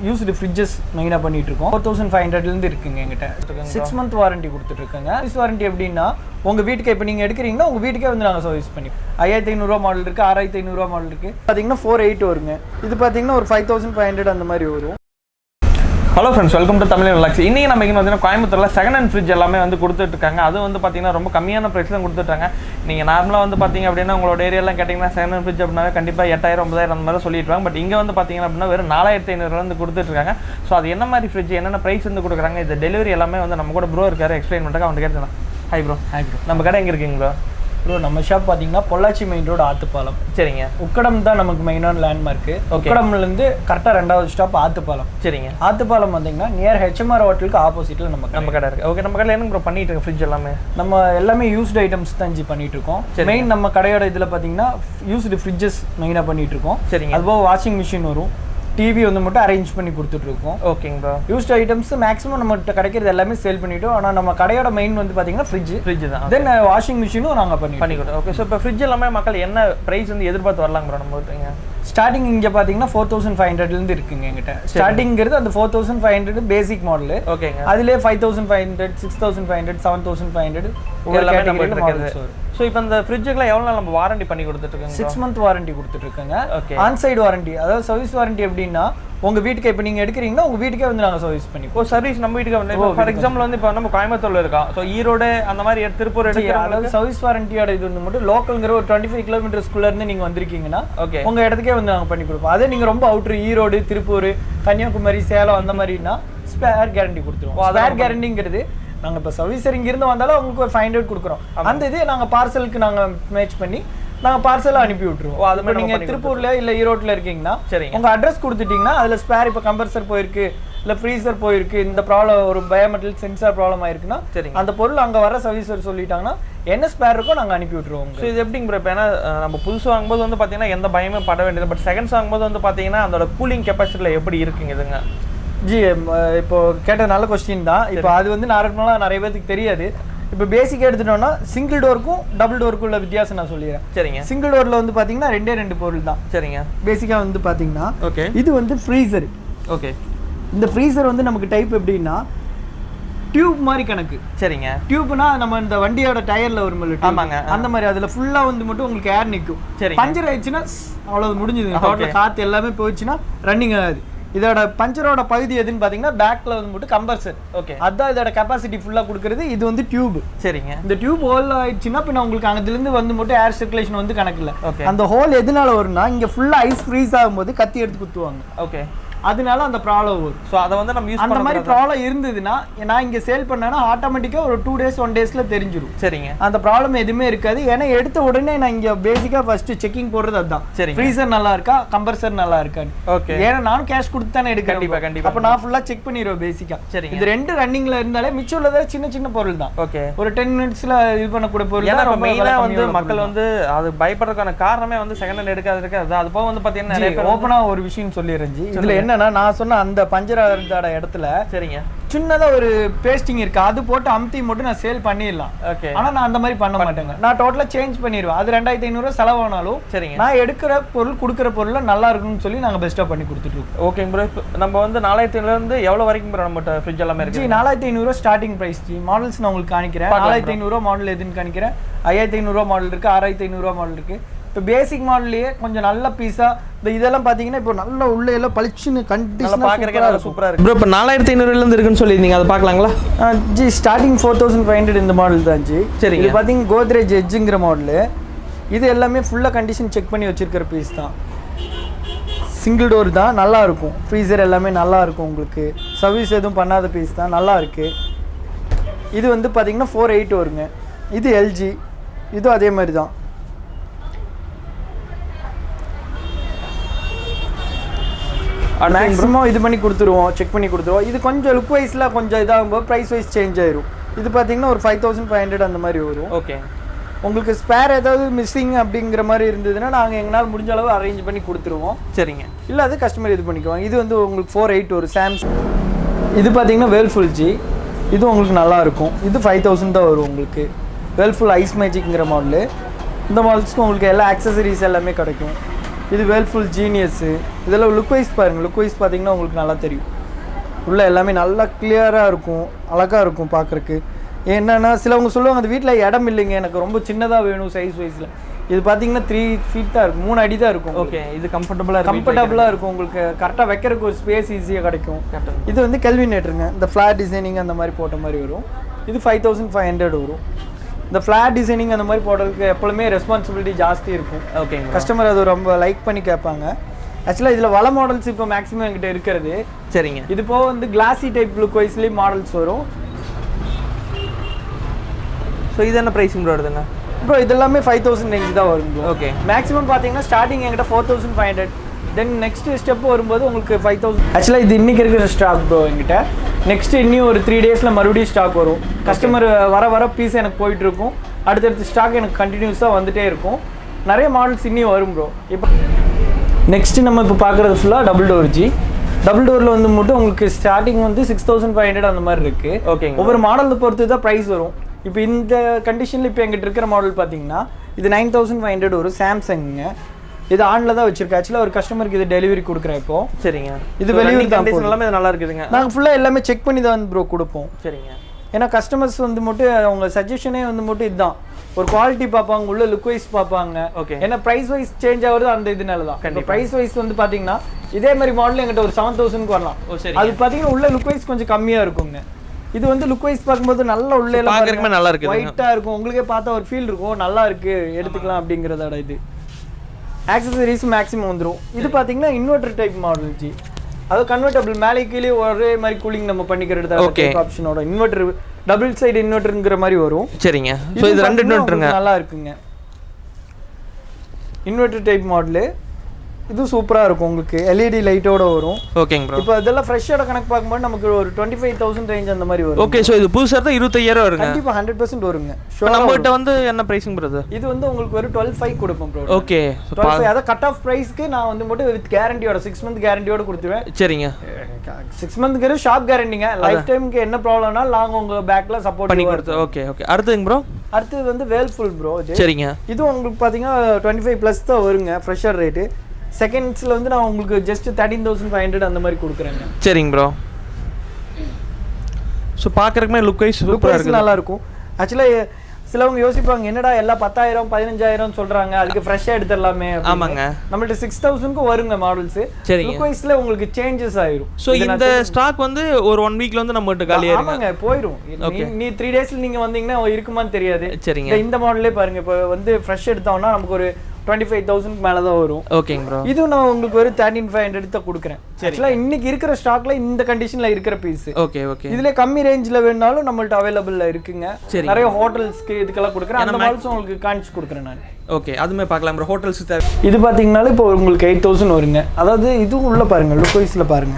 used fridges மெயினாக பண்ணிட்டு இருக்கோம். 4500லேருந்து இருக்குங்க எங்கிட்ட. 6 month வாரண்டி கொடுத்துட்டு இருக்கோங்க. சர்வீஸ் வாரண்டி எப்படின்னா உங்கள் வீட்டுக்கு இப்போ நீங்கள் எடுக்கிறீங்கன்னா உங்கள் வீட்டுக்கே வந்து நாங்கள் சர்வீஸ் பண்ணி 5500 மாடல் இருக்குது, 6500 மாடல் இருக்குது. பார்த்தீங்கன்னா 48 வருங்க. இது பார்த்தீங்கன்னா ஒரு 5500 அந்த மாதிரி வரும். Hello friends, welcome to Tamil relax. இன்றைக்கி நம்ம இங்கே பார்த்தீங்கன்னா கோயம்புத்தூரில் செகண்ட் ஹேண்ட் ஃப்ரிட்ஜ் எல்லாமே வந்து கொடுத்துட்ருக்காங்க. அது வந்து பார்த்தீங்கன்னா ரொம்ப கம்மியான ப்ரைஸில் தான் கொடுத்துட்டாங்க. நீங்கள் நார்மலாக வந்து பார்த்தீங்க அப்படின்னா உங்களோட ஏரியாலாம் கேட்டிங்கன்னா செகண்ட் ஹேண்ட் ஃப்ரிட்ஜ் அப்படின்னா கண்டிப்பாக 8000 9000 அந்த மாதிரி சொல்லிட்டுருவாங்க. பட் இங்கே வந்து பார்த்தீங்கன்னா அப்படின்னா வெறும் 4500 வந்து கொடுத்துட்ருக்காங்க. ஸோ அது என்ன மாதிரி ஃப்ரிட்ஜ், என்னென்ன ப்ரைஸ் வந்து கொடுக்குறாங்க, இது டெலிவரி எல்லாமே வந்து நம்ம கூட ப்ரோ இருக்காரு, எக்ஸ்பிளைன் பண்ணுறாங்க. அவங்க கேட்டுக்கலாம். Hi bro. Hi bro. நம்ம கடை எங்கே இருக்குங்க ப்ரோ? ப்ரோ நம்ம ஷாப் பார்த்தீங்கன்னா பொள்ளாச்சி மெயின் ரோடு ஆத்துப்பாலம். சரிங்க. உக்கடம் தான் நமக்கு மெயினான லேண்ட்மார்க்கு. உக்கடம்லேருந்து கரெக்டாக 2வது ஸ்டாப் ஆத்துப்பாலம். சரிங்க. ஆத்துப்பாலம் வந்தீங்கன்னா நியர் HMR ஹோட்டலுக்கு ஆப்போசிட்டில் நம்ம கடை இருக்குது. ஓகே, நம்ம கடையில் என்ன ப்ரோ பண்ணிட்டு இருக்கு ஃப்ரிட்ஜ் எல்லாமே? நம்ம எல்லாமே யூஸ்டு ஐட்டம்ஸ் தான் பண்ணிட்டு இருக்கோம். மெயின் நம்ம கடையோட இதில் பார்த்தீங்கன்னா யூஸ்டு ஃப்ரிட்ஜஸ் மெயினாக பண்ணிட்டு இருக்கோம். சரிங்க. அதுபோக வாஷிங் மிஷின் வரும், டிவி வந்து மட்டும் அரேஞ்ச் பண்ணி கொடுத்துட்ருக்கோம். ஓகேங்களா. யூஸ்ட் ஐட்டம்ஸ் மேக்ஸிமம் நம்மகிட்ட கிடைக்கிறது எல்லாமே சேல் பண்ணிவிட்டோம். ஆனால் நம்ம கடையோட மெயின் வந்து பார்த்தீங்கன்னா ஃப்ரிட்ஜ் தான். தென் வாஷிங் மிஷினும் நாங்கள் பண்ணிவிட்டோம். ஓகே, ஸோ இப்போ ஃப்ரிட்ஜ் எல்லாமே மக்கள் என்ன ப்ரைஸ் வந்து எதிர்பார்த்து வரலாங்க ப்ரோ நம்ம கிட்டங்க? ஸ்டார்டிங் இங்கே பார்த்தீங்கன்னா 4500லேருந்து இருக்குங்க எங்கிட்ட. ஸ்டார்டிங்கிறது அந்த 4500 பேசிக் மாடலு. ஓகேங்க. அதிலே 5500, 6500, 7500 எல்லாமே நம்ம இருக்குது. ஸோ இப்போ இந்த ஃப்ரிட்ஜுக்குலாம் எவ்வளோ நாள் நம்ம வாரண்டி பண்ணி கொடுத்துட்ருக்கோங்க? 6 month வாரண்டி கொடுத்துட்ருக்கோங்க. ஓகே. ஆன்சைடு வாரண்டி, அதாவது சர்வீஸ் வாரண்டி எப்படின்னா உங்கள் வீட்டுக்கு இப்போ நீங்கள் எடுக்கிறீங்கன்னா உங்கள் வீட்டுக்கே வந்து நாங்கள் சர்வீஸ் பண்ணி. சர்வீஸ் நம்ம வீட்டுக்கு வந்து ஃபார் எக்ஸாம்பிள் வந்து இப்போ நம்ம கோயம்புத்தூரில் இருக்கோம், ஸோ ஈரோடு அந்த மாதிரி திருப்பூர் எடுக்கிறோம். அதாவது சர்வீஸ் வாரண்டியோட இது வந்து மட்டும் லோக்கல்ங்கிற ஒரு 25 கிலோமீட்டர்ஸ்குள்ளேருந்து நீங்கள் வந்திருக்கீங்கன்னா ஓகே உங்கள் இடத்துக்கே வந்து நாங்கள் பண்ணி கொடுப்போம். அதே நீங்கள் ரொம்ப அவுட்ரு ஈரோடு, திருப்பூர், கன்னியாகுமரி, சேலம் அந்த மாதிரினா ஸ்பேர் கேரண்டி கொடுத்துருவோம். ஸ்பேர் கேரண்டிங்கிறது நாங்கள் இப்போ சர்வீஸர் இங்கிருந்து வந்தாலும் அவங்களுக்கு ஒரு 500 கொடுக்குறோம். அந்த இது நாங்கள் பார்சலுக்கு நாங்கள் மேட்ச் பண்ணி நாங்கள் பார்சலாக அனுப்பி விட்டுருவோம். அது மாதிரி நீங்கள் திருப்பூரில் இல்லை ஈரோட்டில் இருக்கீங்கன்னா உங்கள் அட்ரஸ் கொடுத்துட்டிங்கன்னா அதில் ஸ்பேர் இப்போ கம்ப்ரஸர் போயிருக்கு, இல்லை ஃப்ரீசர் போயிருக்கு, இந்த ப்ராப்ளம் ஒரு பயோமெட்ரிக் சென்சார் ப்ராப்ளம் ஆயிருக்குன்னா அந்த பொருள் அங்கே வர சர்வீஸர் சொல்லிட்டாங்கன்னா என்ன ஸ்பேர் இருக்கோ நாங்கள் அனுப்பி விட்டுருவோம். ஸோ இது எப்படிங்க ப்ரோ? இப்போ ஏன்னா நம்ம புதுசு வாங்கும்போது வந்து பார்த்தீங்கன்னா எந்த பயமே பட வேண்டியது, பட் செகண்ட்ஸ் வாங்கும்போது வந்து பார்த்தீங்கன்னா அதோட கூலிங் கெப்பாசிட்டியில் எப்படி இருக்குங்க இதுங்க? ஜி இப்போ கேட்ட நல்ல கொஸ்டின் தான். இப்போ அது வந்து நார்மலாக நிறைய பேருக்கு தெரியாது. இப்போ பேசிக்காக எடுத்துட்டோம்னா சிங்கிள் டோருக்கும் டபுள் டோருக்கும் உள்ள வித்தியாசம் நான் சொல்லிடுறேன். சரிங்க. சிங்கிள் டோரில் வந்து பார்த்தீங்கன்னா 2 பொருள் தான். சரிங்க. பேசிக்காக வந்து பார்த்தீங்கன்னா ஓகே இது வந்து ஃப்ரீசர். ஓகே. இந்த ஃப்ரீசர் வந்து நமக்கு டைப் எப்படின்னா டியூப் மாதிரி கணக்கு. சரிங்க. டியூப்னா நம்ம இந்த வண்டியோட டயர்ல ஒரு மாதிரி. ஆமாங்க. அந்த மாதிரி அதில் ஃபுல்லாக வந்து மட்டும் உங்களுக்கு ஏர் நிற்கும். சரி. பஞ்சர் ஆயிடுச்சுன்னா அவ்வளோ முடிஞ்சுது. டோட்டல் காற்று எல்லாமே போயிடுச்சுன்னா ரன்னிங் ஆகாது. இதோட பஞ்சரோட பகுதி எதுன்னு பார்த்தீங்கன்னா பேக்ல வந்து மட்டும் கம்பர்சர். ஓகே. அதான் இதோட கெப்பாசிட்டி ஃபுல்லாக கொடுக்குறது. இது வந்து டியூப். சரிங்க. இந்த டியூப் ஹோல் ஆயிடுச்சுன்னா இப்போ உங்களுக்கு அங்கதுலேருந்து வந்து மட்டும் ஏர் சர்க்குலேஷன் வந்து கணக்கு இல்லை. அந்த ஹோல் எதனால வரும்னா இங்கே ஃபுல்லாக ஐஸ் ஃப்ரீஸ் ஆகும்போது கத்தி எடுத்து குத்துவாங்க. ஓகே. அதனால அந்த ப்ராப்ளம் வரும். ஸோ அதை வந்து நம்ம யூஸ் அந்த மாதிரி ப்ராப்ளம் இருந்ததுன்னா நான் இங்கே சேல் பண்ணேன்னா ஆட்டோமேட்டிக்காக ஒரு 2 days 1 days தெரிஞ்சிடும். சரிங்க. அந்த ப்ராப்ளம் எதுவுமே இருக்காது. ஏன்னா எடுத்த உடனே நான் இங்கே பேசிக்காக ஃபர்ஸ்ட் செக்கிங் போடுறது அதுதான். சரி. ஃப்ரீசர் நல்லா இருக்கா, கம்ப்ரஸர் நல்லா இருக்கான்னு. ஓகே. ஏன்னா நானும் கேஷ் கொடுத்து தானே எடுக்க. கண்டிப்பாக கண்டிப்பாக. அப்போ நான் ஃபுல்லாக செக் பண்ணிடுவேன் பேசிக்காக. சரி. இது 2 ரன்னிங்ல இருந்தாலே மிச்சம் உள்ளதை சின்ன சின்ன பொருள் தான். ஓகே. ஒரு 10 minutesல இது பண்ணக்கூடிய பொருள். ஏன்னா மெயினாக வந்து மக்கள் வந்து அது பயப்படுறதுக்கான காரணமே வந்து செகண்ட் ஹேண்ட் எடுக்காது. அது போக வந்து பார்த்தீங்கன்னா ஓப்பனாக ஒரு விஷயம் சொல்லிடுறேன். இதில் என்னன்னா நான் சொன்ன அந்த பஞ்சர் ஆகிறதோட இடத்துல சரிங்க சின்னதா ஒரு பேஸ்டிங் இருக்கு, அது போட்டு அமுத்தி மட்டும் நான் சேல் பண்ணிடலாம். ஓகே. ஆனா நான் அந்த மாதிரி பண்ண மாட்டேங்க. நான் டோட்டலா சேஞ்ச் பண்ணிடுவேன். அது 2500 செலவானாலும் சரிங்க நான் எடுக்கிற பொருள் கொடுக்குற பொருள் நல்லா இருக்குன்னு சொல்லி நாங்க பெஸ்டா பண்ணி கொடுத்துட்டு இருக்கோம். Okay bro. நம்ம வந்து 4500 இருந்து எவ்வளவு வரைக்கும் ப்ரோ நம்ம ஃப்ரிட்ஜ் எல்லாமே இருக்கு? 4500 ஸ்டார்டிங் பிரைஸ். ஜி மாடல்ஸ் நான் உங்களுக்கு காணிக்கிறேன். 4500 மாடல் எதுன்னு காணிக்கிறேன். 5500 மாடல் இருக்கு, 6500 மாடல் இருக்கு. இப்போ பேசிக் மாடல்லையே கொஞ்சம் நல்ல பீஸாக இதெல்லாம் பார்த்தீங்கன்னா இப்போ நல்ல உள்ள எல்லாம் பளிச்சுன்னு கண்டிஷனாக பார்க்குறதுக்கு சூப்பராக இருக்குது. ப்ரோ இப்போ 4500லேருந்து இருக்குன்னு சொல்லியிருந்தீங்க, அதை பார்க்கலாங்களா? ஜி ஸ்டார்டிங் 4500 இந்த மாடல் தான் ஜி. சரி. இது பார்த்தீங்கன்னா கோத்ரேஜ் எட்ஜுங்கிற மாடலு. இது எல்லாமே ஃபுல்லாக கண்டிஷன் செக் பண்ணி வச்சுருக்கிற பீஸ் தான். சிங்கிள் டோர் தான், நல்லா இருக்கும். ஃப்ரீசர் எல்லாமே நல்லா இருக்கும். உங்களுக்கு சர்வீஸ் எதுவும் பண்ணாத பீஸ் தான், நல்லா இருக்குது. இது வந்து பார்த்தீங்கன்னா 48 வருங்க. இது எல்ஜி, இதுவும் அதே மாதிரி தான். மேக்ஸிமம் இது பண்ணி கொடுத்துருவோம், செக் பண்ணி கொடுத்துருவோம். இது கொஞ்சம் லுக் வைஸில் கொஞ்சம் இதாகும்போது ப்ரைஸ் வைஸ் சேஞ்ச் ஆயிரும். இது பார்த்தீங்கன்னா ஒரு 5500 அந்த மாதிரி வரும். ஓகே. உங்களுக்கு ஸ்பேர் ஏதாவது மிஸ்ஸிங் அப்படிங்கிற மாதிரி இருந்ததுன்னா நாங்கள் எங்களால் முடிஞ்ச அளவு அரேஞ்ச் பண்ணி கொடுத்துருவோம். சரிங்க. இல்லை அது கஸ்டமர் இது பண்ணிக்குவாங்க. இது வந்து உங்களுக்கு 48 ஒரு சாம்சங். இது பார்த்தீங்கன்னா வேர்ல்ஃபுல் ஜி. இது உங்களுக்கு நல்லாயிருக்கும். இது 5000 தான் வரும் உங்களுக்கு. வேர்ல்ஃபுல் ஐஸ் மேஜிக்ங்கிற மாடலு. இந்த மாடல்ஸ்க்கு உங்களுக்கு எல்லா ஆக்சசரிஸ் எல்லாமே கிடைக்கும். இது வேல்ஃபுல் ஜீனியஸ். இதெல்லாம் லுக் வைஸ் பாருங்கள், லுக் வைஸ் பார்த்தீங்கன்னா உங்களுக்கு நல்லா தெரியும். உள்ள எல்லாமே நல்லா கிளியராக இருக்கும், அழகாக இருக்கும் பார்க்குறக்கு. என்னென்னா சிலவங்க சொல்லுவாங்க அந்த வீட்டில் இடம் இல்லைங்க, எனக்கு ரொம்ப சின்னதாக வேணும் சைஸ் வைஸில். இது பார்த்தீங்கன்னா 3 ஃபீட் தான் இருக்கும், 3 அடி தான் இருக்கும். ஓகே, இது கம்ஃபர்டபுளாக இருக்கும் உங்களுக்கு. கரெக்டாக வைக்கிறதுக்கு ஒரு ஸ்பேஸ் ஈஸியாக கிடைக்கும். இது வந்து கெல்வினேட்டருங்க, இந்த ஃப்ளாட் டிசைனிங் அந்த மாதிரி போட்ட மாதிரி வரும். இது 5500 வரும். இந்த ஃப்ளாட் டிசைனிங் அந்த மாதிரி போடுறதுக்கு எப்பவுமே ரெஸ்பான்சிபிலிட்டி ஜாஸ்தி இருக்கும். ஓகே, கஸ்டமர் அது ரொம்ப லைக் பண்ணி கேட்பாங்க. ஆக்சுவலாக இதில் வள மாடல்ஸ் இப்போ மேக்ஸிமம் என்கிட்ட இருக்கிறது. சரிங்க. இது போக வந்து கிளாஸி டைப் லுக் வைஸ்லேயும் மாடல்ஸ் வரும். ஸோ இது என்ன ப்ரைஸிங் வருதுங்க ப்ரோ? இது எல்லாமே 5000 ரேஞ்ச் தான் வரும் ப்ரோ. ஓகே, மேக்ஸிமம் பார்த்தீங்கன்னா ஸ்டார்டிங் என்கிட்ட 4500. தென் நெக்ஸ்ட் ஸ்டெப் வரும்போது உங்களுக்கு 5000. ஆக்சுவலாக இது இன்றைக்கி இருக்கிற ஸ்டாக் ப்ரோ என்கிட்ட. நெக்ஸ்ட் இன்னும் ஒரு 3 டேஸில் மறுபடியும் ஸ்டாக் வரும். கஸ்டமர் வர பீஸ் எனக்கு போயிட்டுருக்கும். அடுத்தடுத்து ஸ்டாக் எனக்கு கண்டினியூஸாக வந்துகிட்டே இருக்கும். நிறைய மாடல்ஸ் இன்னும் வரும் ப்ரோ. இப்போ நெக்ஸ்ட்டு நம்ம இப்போ பார்க்குறது ஃபுல்லாக டபுள் டோர் ஜி. டபுள் டோரில் வந்து மட்டும் உங்களுக்கு ஸ்டார்டிங் வந்து 6500 அந்த மாதிரி இருக்குது. ஓகே, ஒவ்வொரு மாடலை பொறுத்து தான் ப்ரைஸ் வரும். இப்போ இந்த கண்டிஷனில் இப்போ எங்கிட்ட இருக்கிற மாடல் பார்த்தீங்கன்னா இது 9500 வரும். சாம்சங்குங்க. இது ஆன்ல தான் வச்சிருக்கேன். ஆக்சுவலாக ஒரு கஸ்டமருக்கு இது டெலிவரி கொடுக்குறேன் இப்போ. சரிங்க. இது வெளியூர் கண்டிஷன் எல்லாமே நல்லா இருக்குதுங்க. நாங்கள் ஃபுல்லாக எல்லாமே செக் பண்ணி தான் ப்ரோ கொடுப்போம். சரிங்க. ஏன்னா கஸ்டமர்ஸ் வந்து மட்டும் அவங்க சஜஷனே வந்து மட்டும் இதுதான், ஒரு குவாலிட்டி பார்ப்பாங்க, உள்ள லுக் வைஸ் பார்ப்பாங்க. ஓகே, ஏன்னா ப்ரைஸ் வைஸ் சேஞ்ச் ஆகுது அந்த இதனால தான். கண்டிப்பாக ப்ரைஸ் வைஸ் வந்து பார்த்தீங்கன்னா இதே மாதிரி மாடல் எங்கிட்ட ஒரு 7000க்கு வரலாம். அது பார்த்தீங்கன்னா உள்ள லுக் வைஸ் கொஞ்சம் கம்மியாக இருக்குங்க. இது வந்து லுக் வைஸ் பார்க்கும்போது நல்ல உள்ள எல்லாம் நல்லா இருக்கு, ஒயிட்டாக இருக்கும். உங்களுக்கே பார்த்தா ஒரு ஃபீல் இருக்கும், நல்லா இருக்கு எடுத்துக்கலாம் அப்படிங்கிறதோட. இது ஆக்சசரிஸ் மேக்ஸிமம் வந்துடும். இது பார்த்தீங்கன்னா இன்வெர்டர் டைப் மாடல் ஜி. அது கன்வெர்டபிள், மேலே கீழே ஒரே மாதிரி கூலிங் நம்ம பண்ணிக்கிறது ஆப்ஷனோட. இன்வெர்டர் டபுள் சைடு இன்வெர்டருங்கிற மாதிரி வரும். சரிங்க. ஸோ இது 2 இன்வெர்டருங்க, நல்லா இருக்குங்க. இன்வெர்டர் டைப் மாடலு இது சூப்பராக இருக்கும் உங்களுக்கு. எல்இடி லைட்டோட வரும். ஓகேங்க ப்ரோ. இப்போ இதெல்லாம் ஃப்ரெஷ்ஷோட கணக்கு பார்க்கும்போது நமக்கு ஒரு 25000 ரேஞ்ச் அந்த மாதிரி வரும். ஓகே, ஸோ இது புதுசாக தான் 25000 வருங்க. கண்டிப்பாக 100% வருங்க. நம்மகிட்ட வந்து என்ன ப்ரைஸிங் ப்ரோ? இது வந்து உங்களுக்கு ஒரு 12,500 கொடுப்போம் ப்ரோ. ஓகே, 12,500. அதாவது கட் ஆஃப் ப்ரைஸ்க்கு நான் வந்து மட்டும் வித் கேரண்டியோட 6 மந்த் கேரண்டியோட கொடுத்துருவேன். சரிங்க. 6 மந்த்க்கு ஷாப் கேரண்டிங்க. லைஃப் டைமுக்கு என்ன ப்ராப்ளம்னாலும் நாங்கள் உங்கள் பேக்கில் சப்போர்ட் பண்ணி கொடுத்து. Okay okay. அடுத்துங்க ப்ரோ? அடுத்தது வந்து வேல்ஃபுல் ப்ரோ. சரிங்க. இது உங்களுக்கு பார்த்தீங்கன்னா 25+ தான் வருங்க ஃப்ரெஷர் ரேட்டு. செகண்ட்ஸில் வந்து நான் உங்களுக்கு ஜஸ்ட் 13,500 அந்த மாதிரி கொடுக்குறேங்க. சரிங்க ப்ரோ. ஸோ பார்க்குறக்குமே லுக் வைஸ் சூப்பராக இருக்குது, நல்லா இருக்கும். ஆக்சுவலாக சிலவங்க யோசிப்பாங்க என்னடா எல்லாம் 10,000 15,000 சொல்கிறாங்க, அதுக்கு ஃப்ரெஷ்ஷாக எடுத்துடலாமே. ஆமாங்க, நம்மள்ட்ட 6,000க்கு வருங்க மாடல்ஸு. சரி, லுக் வைஸில் உங்களுக்கு சேஞ்சஸ் ஆயிரும். ஸோ இந்த ஸ்டாக் வந்து ஒரு 1 வீக்ல வந்து நம்மகிட்ட காலியாக ஆமாங்க போயிடும். நீ 3 டேஸில் நீங்கள் வந்தீங்கன்னா இருக்குமான்னு தெரியாது. சரிங்க. இந்த மாடலே பாருங்கள், இப்போ வந்து ஃப்ரெஷ் எடுத்தோம்னா நமக்கு ஒரு 25,000 மேலே தான் வரும். ஓகேங்க ப்ரோ. இது நான் உங்களுக்கு ஒரு 13,500 தான் கொடுக்குறேன். ஆக்சுவலாக இன்னைக்கு இருக்கிற ஸ்டாக்ல இந்த கண்டிஷனில் இருக்கிற பீஸ். Okay okay. இதுல கம்மி ரேஞ்சில் வேணாலும் நம்மள்ட்ட அவைலபிள்ல இருக்குங்க. நிறைய ஹோட்டல்ஸ்க்கு இதுக்கெல்லாம் கொடுக்குறேன். அந்த மாடல்ஸ் உங்களுக்கு காமிச்சு கொடுக்குறேன் நான். ஓகே, அதுமே பார்க்கலாம் ப்ரோ. ஹோட்டல்ஸ் இது பார்த்தீங்கன்னாலும் இப்போ உங்களுக்கு 8,000 வருங்க. அதாவது இதுவும் உள்ள பாருங்க, லுக் வைஸில் பாருங்க,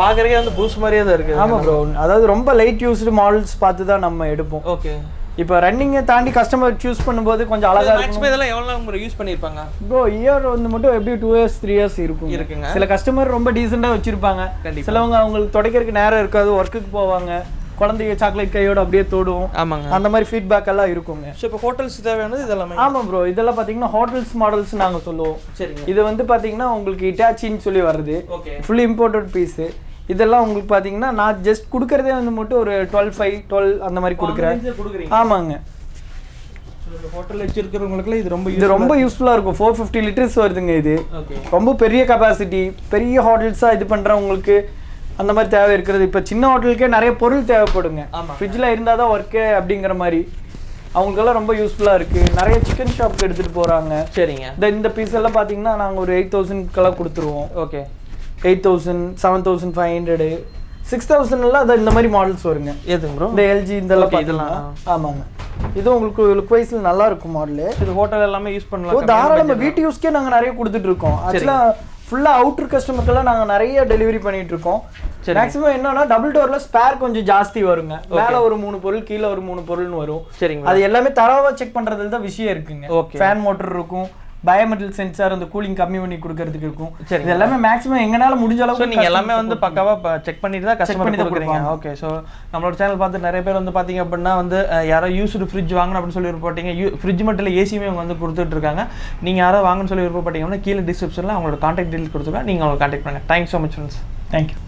பார்க்குறதே வந்து பூஸ் மாதிரியே தான் இருக்குது. ஆமாம் ப்ரோ. அதாவது ரொம்ப லைட் யூஸ்டு மாடல்ஸ் பார்த்து தான் நம்ம எடுப்போம். ஓகே. இப்போ ரன்னிங்கை தாண்டி கஸ்டமர் சூஸ் பண்ணும்போது கொஞ்சம் அழகாக இருக்கும். இதெல்லாம் எவ்வளோ நாள் யூஸ் பண்ணியிருப்பாங்க ப்ரோ? இயர் வந்து மட்டும் எப்படி 2 years 3 years இருக்குங்க. சில கஸ்டமர் ரொம்ப டீசெண்டாக வச்சுருப்பாங்க. சிலவங்க அவங்களுக்கு துடைக்கிறதுக்கு நேரம் இருக்காது, ஒர்க்குக்கு போவாங்க, குழந்தைங்க சாக்லேட் கையோட அப்படியே தோடுவோம். ஆமாங்க, அந்த மாதிரி ஃபீட்பேக் எல்லாம் இருக்குங்க. ஸோ இப்போ ஹோட்டல்ஸ் தேவையானது இதெல்லாம். ஆமாம் ப்ரோ, இதெல்லாம் பார்த்தீங்கன்னா ஹோட்டல்ஸ் மாடல்ஸ் நாங்கள் சொல்லுவோம். சரிங்க. இது வந்து பார்த்தீங்கன்னா உங்களுக்கு இட்டாச்சின்னு சொல்லி வருது. Okay, fully imported piece. இதெல்லாம் உங்களுக்கு பார்த்தீங்கன்னா நான் ஜஸ்ட் கொடுக்குறதே வந்து மட்டும் ஒரு 12,500 அந்த மாதிரி கொடுக்குறேன். ஆமாங்க, ஹோட்டல் வச்சிருக்கிறவங்களுக்குலாம் இது ரொம்ப யூஸ்ஃபுல்லாக இருக்கும். 450 லிட்டர்ஸ் வருதுங்க. இது ரொம்ப பெரிய கெப்பாசிட்டி. பெரிய ஹோட்டல்ஸாக இது பண்ணுறவங்களுக்கு அந்த மாதிரி தேவை இருக்கிறது. இப்போ சின்ன ஹோட்டலுக்கே நிறைய பொருள் தேவைப்படுங்க. ஃப்ரிட்ஜில் இருந்தால் தான் ஒர்க்கே அப்படிங்கிற மாதிரி அவங்களுக்கெல்லாம் ரொம்ப யூஸ்ஃபுல்லாக இருக்குது. நிறைய சிக்கன் ஷாப்புக்கு எடுத்துகிட்டு போகிறாங்க. சரிங்க. இந்த பீஸ் எல்லாம் பார்த்தீங்கன்னா நாங்கள் ஒரு 8,000க்கெல்லாம் கொடுத்துருவோம். ஓகே, 8,000 7,500 6,000 எல்லாம் இந்த மாதிரி மாடல்ஸ் வருங்க. எதுங்க ப்ரோ? இந்த எல்ஜி இதெல்லாம். ஆமாங்க, இது உங்களுக்கு லுக் வைஸில் நல்லா இருக்கும் மாடலு. இது ஹோட்டல் எல்லாமே யூஸ் பண்ணலாம். தாராளமாக வீட்டு யூஸ்க்கே நாங்கள் நிறைய கொடுத்துட்டு இருக்கோம். ஆக்சுவலாக ஃபுல்லாக அவுட்டர் கஸ்டமருக்கெல்லாம் நாங்கள் நிறைய டெலிவரி பண்ணிட்டு இருக்கோம். மேக்ஸிமம் என்னன்னா டபுள் டோரில் ஸ்பேர் கொஞ்சம் ஜாஸ்தி வருங்க. மேலே ஒரு 3 பொருள், கீழே ஒரு 3 பொருள்னு வரும். சரிங்க. அது எல்லாமே தரவாக செக் பண்ணுறதுல தான் விஷயம் இருக்குங்க. ஃபேன் மோட்டர் இருக்கும், பயோமெட்ரிக் சென்சார் அந்த கூலிங் கம்மி பண்ணி கொடுக்கறதுக்கு இருக்கும். சரி, இது எல்லாமே மேக்ஸிமம் எங்கனால முடிஞ்ச அளவுக்கு நீங்க எல்லாமே வந்து பக்காவா செக் பண்ணிட்டு தான் கஸ்டமர் கொடுக்குறீங்க. ஓகே, ஸோ நம்மளோட சேனல் பார்த்து நிறைய பேர் வந்து பாத்தீங்க அப்படின்னா வந்து யாரோ யூஸ்டு ஃப்ரிட்ஜ் வாங்கணும் அப்படின்னு சொல்லி விருப்பப்பட்டீங்க. ஃப்ரிட்ஜ் மட்டும் இல்லை, ஏசியுமே அவங்க வந்து கொடுத்துட்டு இருக்காங்க. நீங்க யாரோ வாங்கணும்னு சொல்லி விருப்பப்பட்டீங்கன்னா கீழே டிஸ்கிரிப்ஷன்ல அவங்களோட கான்டாக்ட் டீடைல்ஸ் கொடுத்துருக்கேன், நீங்க அவங்களை கான்டாக்ட் பண்ணுங்க. Thanks so much friends. Thank you.